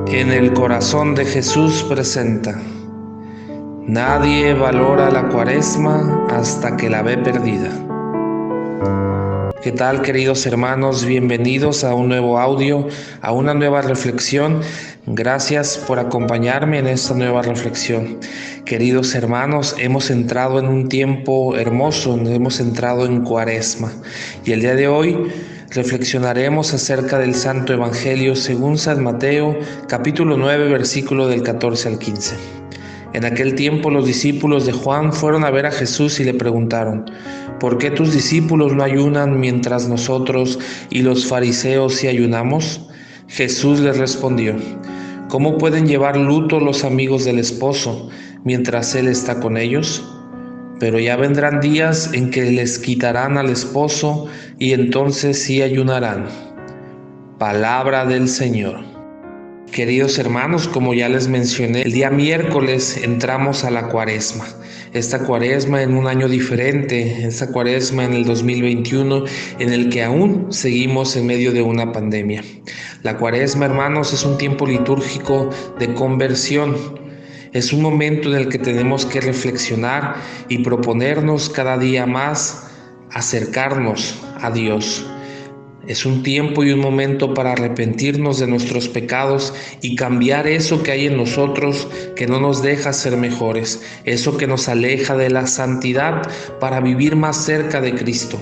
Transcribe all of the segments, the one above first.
En el corazón de Jesús presenta. Nadie valora la Cuaresma hasta que la ve perdida. ¿Qué tal, queridos hermanos? Bienvenidos a un nuevo audio, a una nueva reflexión. Gracias por acompañarme en esta nueva reflexión. Queridos hermanos, hemos entrado en un tiempo hermoso, hemos entrado en Cuaresma. Y el día de hoy reflexionaremos acerca del Santo Evangelio según San Mateo, capítulo 9, versículo del 14 al 15. En aquel tiempo los discípulos de Juan fueron a ver a Jesús y le preguntaron: ¿por qué tus discípulos no ayunan mientras nosotros y los fariseos sí ayunamos? Jesús les respondió: ¿cómo pueden llevar luto los amigos del esposo mientras él está con ellos? Pero ya vendrán días en que les quitarán al esposo y entonces sí ayunarán. Palabra del Señor. Queridos hermanos, como ya les mencioné, el día miércoles entramos a la Cuaresma. Esta Cuaresma en un año diferente, esta Cuaresma en el 2021, en el que aún seguimos en medio de una pandemia. La Cuaresma, hermanos, es un tiempo litúrgico de conversión. Es un momento en el que tenemos que reflexionar y proponernos cada día más acercarnos a Dios. Es un tiempo y un momento para arrepentirnos de nuestros pecados y cambiar eso que hay en nosotros que no nos deja ser mejores, eso que nos aleja de la santidad para vivir más cerca de Cristo.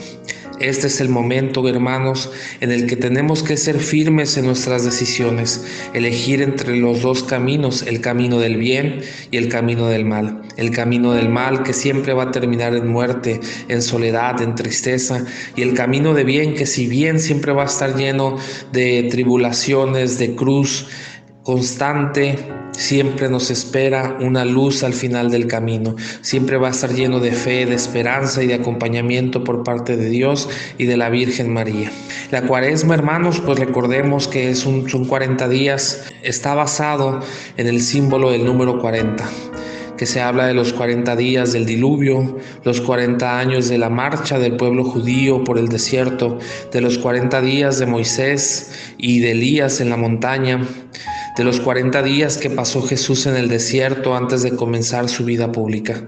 Este es el momento, hermanos, en el que tenemos que ser firmes en nuestras decisiones, elegir entre los dos caminos, el camino del bien y el camino del mal. El camino del mal que siempre va a terminar en muerte, en soledad, en tristeza, y el camino de bien que, si bien siempre va a estar lleno de tribulaciones, de cruz constante, siempre nos espera una luz al final del camino. Siempre va a estar lleno de fe, de esperanza y de acompañamiento por parte de Dios y de la Virgen María. La Cuaresma, hermanos, pues recordemos que son 40 días. Está basado en el símbolo del número 40, que se habla de los 40 días del diluvio, los 40 años de la marcha del pueblo judío por el desierto, de los 40 días de Moisés y de Elías en la montaña, de los 40 días que pasó Jesús en el desierto antes de comenzar su vida pública.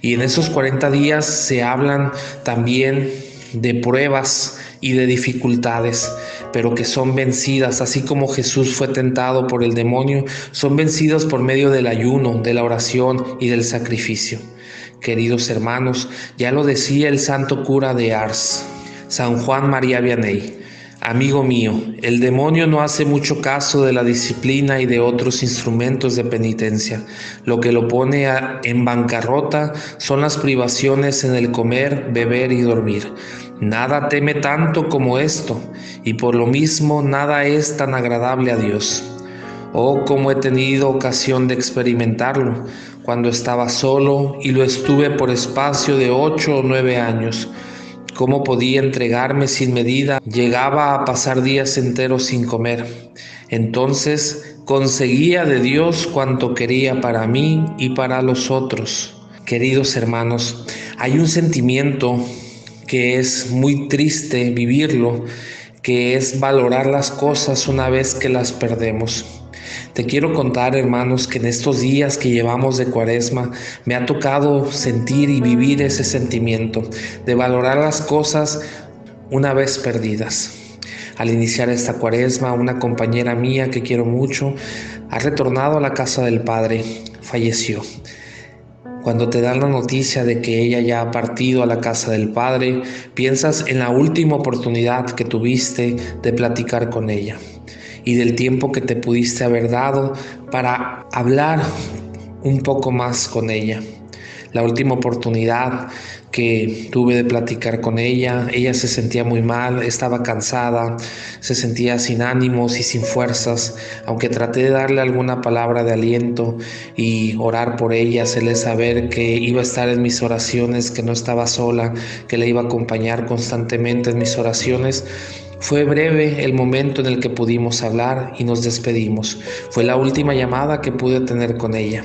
Y en esos 40 días se hablan también de pruebas y de dificultades, pero que son vencidas, así como Jesús fue tentado por el demonio, son vencidas por medio del ayuno, de la oración y del sacrificio. Queridos hermanos, ya lo decía el santo cura de Ars, San Juan María Vianney: amigo mío, el demonio no hace mucho caso de la disciplina y de otros instrumentos de penitencia. Lo que lo pone en bancarrota son las privaciones en el comer, beber y dormir. Nada teme tanto como esto, y por lo mismo nada es tan agradable a Dios. Oh, cómo he tenido ocasión de experimentarlo cuando estaba solo, y lo estuve por espacio de 8 o 9 años. Cómo podía entregarme sin medida, llegaba a pasar días enteros sin comer. Entonces conseguía de Dios cuanto quería para mí y para los otros. Queridos hermanos, hay un sentimiento que es muy triste vivirlo, que es valorar las cosas una vez que las perdemos. Te quiero contar, hermanos, que en estos días que llevamos de Cuaresma me ha tocado sentir y vivir ese sentimiento de valorar las cosas una vez perdidas. Al iniciar esta Cuaresma, una compañera mía que quiero mucho ha retornado a la casa del Padre, falleció. Cuando te dan la noticia de que ella ya ha partido a la casa del Padre, piensas en la última oportunidad que tuviste de platicar con ella y del tiempo que te pudiste haber dado para hablar un poco más con ella. La última oportunidad que tuve de platicar con ella se sentía muy mal, estaba cansada, se sentía sin ánimos y sin fuerzas. Aunque traté de darle alguna palabra de aliento y orar por ella, hacerle saber que iba a estar en mis oraciones, que no estaba sola, que le iba a acompañar constantemente en mis oraciones, fue breve el momento en el que pudimos hablar y nos despedimos. Fue la última llamada que pude tener con ella.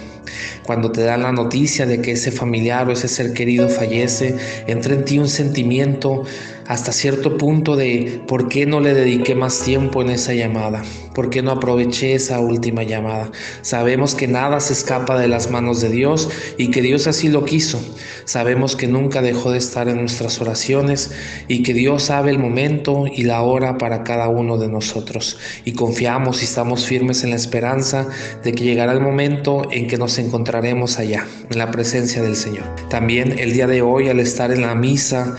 Cuando te dan la noticia de que ese familiar o ese ser querido fallece, entra en ti un sentimiento hasta cierto punto de por qué no le dediqué más tiempo en esa llamada, por qué no aproveché esa última llamada. Sabemos que nada se escapa de las manos de Dios y que Dios así lo quiso. Sabemos que nunca dejó de estar en nuestras oraciones y que Dios sabe el momento y la hora para cada uno de nosotros. Y confiamos y estamos firmes en la esperanza de que llegará el momento en que nos encontraremos allá, en la presencia del Señor. También el día de hoy, al estar en la misa,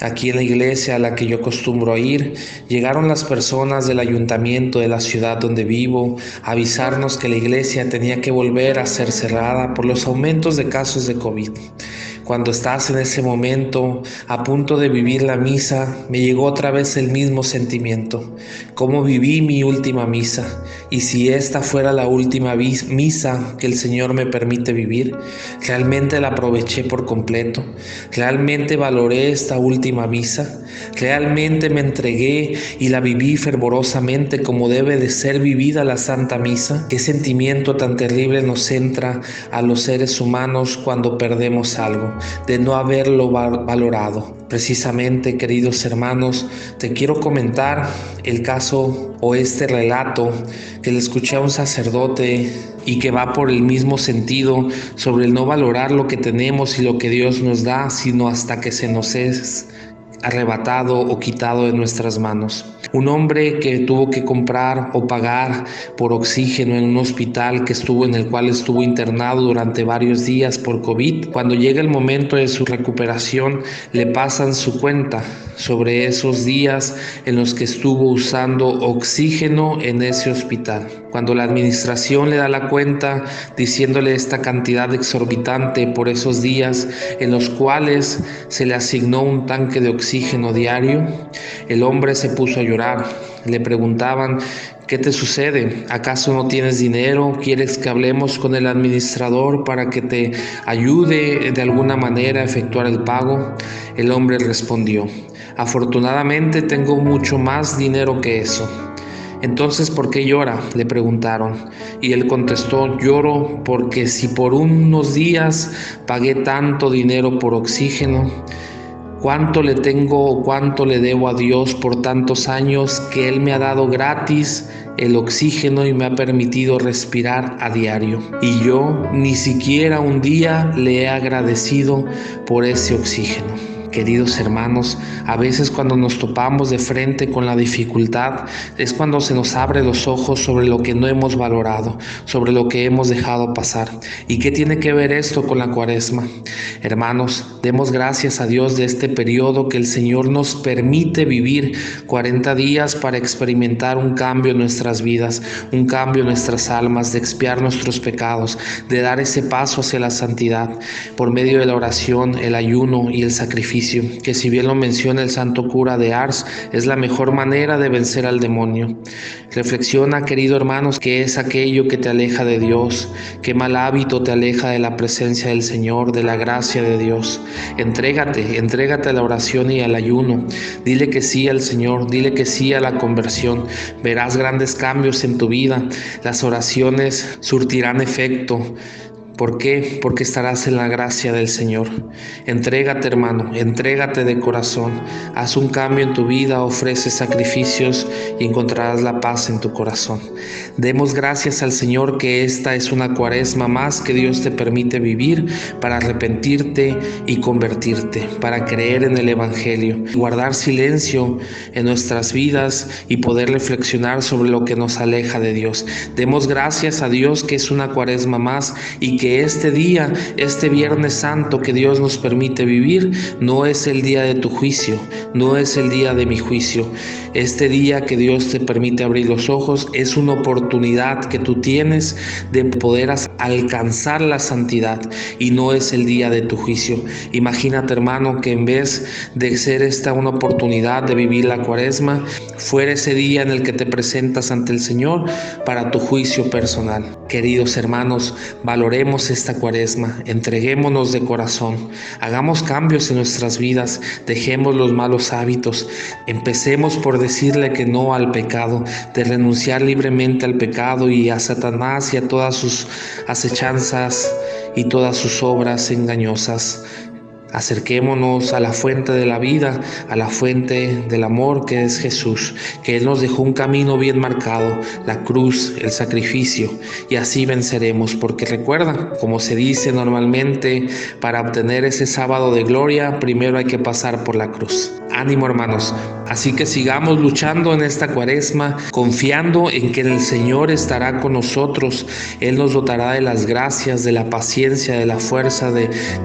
aquí en la iglesia a la que yo acostumbro a ir, llegaron las personas del ayuntamiento de la ciudad donde vivo a avisarnos que la iglesia tenía que volver a ser cerrada por los aumentos de casos de COVID. Cuando estás en ese momento a punto de vivir la misa, me llegó otra vez el mismo sentimiento. ¿Cómo viví mi última misa? Y si esta fuera la última misa que el Señor me permite vivir, ¿realmente la aproveché por completo? ¿Realmente valoré esta última misa? ¿Realmente me entregué y la viví fervorosamente como debe de ser vivida la Santa Misa? ¿Qué sentimiento tan terrible nos entra a los seres humanos cuando perdemos algo, de no haberlo valorado? Precisamente, queridos hermanos, te quiero comentar el caso o este relato que le escuché a un sacerdote y que va por el mismo sentido sobre el no valorar lo que tenemos y lo que Dios nos da, sino hasta que se nos es arrebatado o quitado de nuestras manos. Un hombre que tuvo que comprar o pagar por oxígeno en un hospital en el cual estuvo internado durante varios días por COVID. Cuando llega el momento de su recuperación, le pasan su cuenta sobre esos días en los que estuvo usando oxígeno en ese hospital. Cuando la administración le da la cuenta diciéndole esta cantidad exorbitante por esos días en los cuales se le asignó un tanque de oxígeno diario, el hombre se puso a llorar. Le preguntaban: ¿qué te sucede? ¿Acaso no tienes dinero? ¿Quieres que hablemos con el administrador para que te ayude de alguna manera a efectuar el pago? El hombre respondió: afortunadamente tengo mucho más dinero que eso. Entonces, ¿por qué llora?, le preguntaron. Y él contestó: lloro porque si por unos días pagué tanto dinero por oxígeno, ¿cuánto le tengo o cuánto le debo a Dios por tantos años que Él me ha dado gratis el oxígeno y me ha permitido respirar a diario? Y yo ni siquiera un día le he agradecido por ese oxígeno. Queridos hermanos, a veces cuando nos topamos de frente con la dificultad es cuando se nos abren los ojos sobre lo que no hemos valorado, sobre lo que hemos dejado pasar. ¿Y qué tiene que ver esto con la Cuaresma? Hermanos, demos gracias a Dios de este periodo que el Señor nos permite vivir 40 días para experimentar un cambio en nuestras vidas, un cambio en nuestras almas, de expiar nuestros pecados, de dar ese paso hacia la santidad por medio de la oración, el ayuno y el sacrificio, que si bien lo menciona el santo cura de Ars, es la mejor manera de vencer al demonio. Reflexiona, querido hermanos, qué es aquello que te aleja de Dios, qué mal hábito te aleja de la presencia del Señor, de la gracia de Dios. Entrégate a la oración y al ayuno. Dile que sí al Señor, dile que sí a la conversión. Verás grandes cambios en tu vida. Las oraciones surtirán efecto. ¿Por qué? Porque estarás en la gracia del Señor. Entrégate, hermano, entrégate de corazón. Haz un cambio en tu vida, ofrece sacrificios y encontrarás la paz en tu corazón. Demos gracias al Señor que esta es una Cuaresma más que Dios te permite vivir para arrepentirte y convertirte, para creer en el Evangelio, guardar silencio en nuestras vidas y poder reflexionar sobre lo que nos aleja de Dios. Demos gracias a Dios que es una Cuaresma más y que este día, este Viernes Santo que Dios nos permite vivir, no es el día de tu juicio, no es el día de mi juicio. Este día que Dios te permite abrir los ojos es una oportunidad que tú tienes de poder alcanzar la santidad y no es el día de tu juicio. Imagínate, hermano, que en vez de ser esta una oportunidad de vivir la Cuaresma, fuera ese día en el que te presentas ante el Señor para tu juicio personal. Queridos hermanos, valoremos esta Cuaresma, entreguémonos de corazón, hagamos cambios en nuestras vidas, dejemos los malos hábitos, empecemos por decirle que no al pecado, de renunciar libremente al pecado y a Satanás y a todas sus acechanzas y todas sus obras engañosas. Acerquémonos a la fuente de la vida, a la fuente del amor que es Jesús, que Él nos dejó un camino bien marcado, la cruz, el sacrificio, y así venceremos, porque recuerda, como se dice normalmente, para obtener ese sábado de gloria, primero hay que pasar por la cruz. Ánimo, hermanos. Así que sigamos luchando en esta cuaresma, confiando en que el Señor estará con nosotros. Él nos dotará de las gracias, de la paciencia, de la fuerza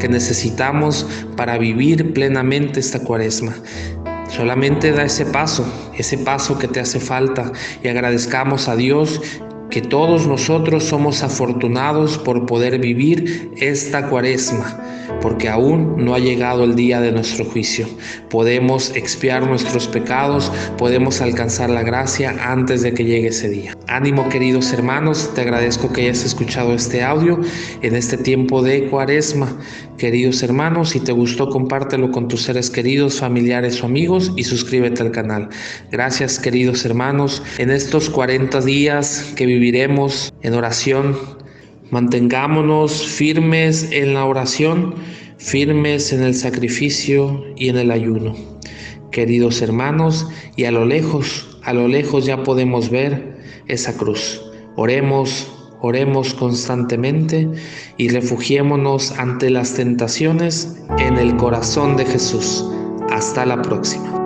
que necesitamos para vivir plenamente esta cuaresma. Solamente da ese paso que te hace falta, y agradezcamos a Dios que todos nosotros somos afortunados por poder vivir esta cuaresma, porque aún no ha llegado el día de nuestro juicio. Podemos expiar nuestros pecados, podemos alcanzar la gracia antes de que llegue ese día. Ánimo, queridos hermanos, te agradezco que hayas escuchado este audio en este tiempo de cuaresma. Queridos hermanos, si te gustó, compártelo con tus seres queridos, familiares o amigos y suscríbete al canal. Gracias, queridos hermanos. En estos 40 días que viviremos en oración, mantengámonos firmes en la oración, firmes en el sacrificio y en el ayuno. Queridos hermanos, y a lo lejos ya podemos ver esa cruz. Oremos constantemente y refugiémonos ante las tentaciones en el corazón de Jesús. Hasta la próxima.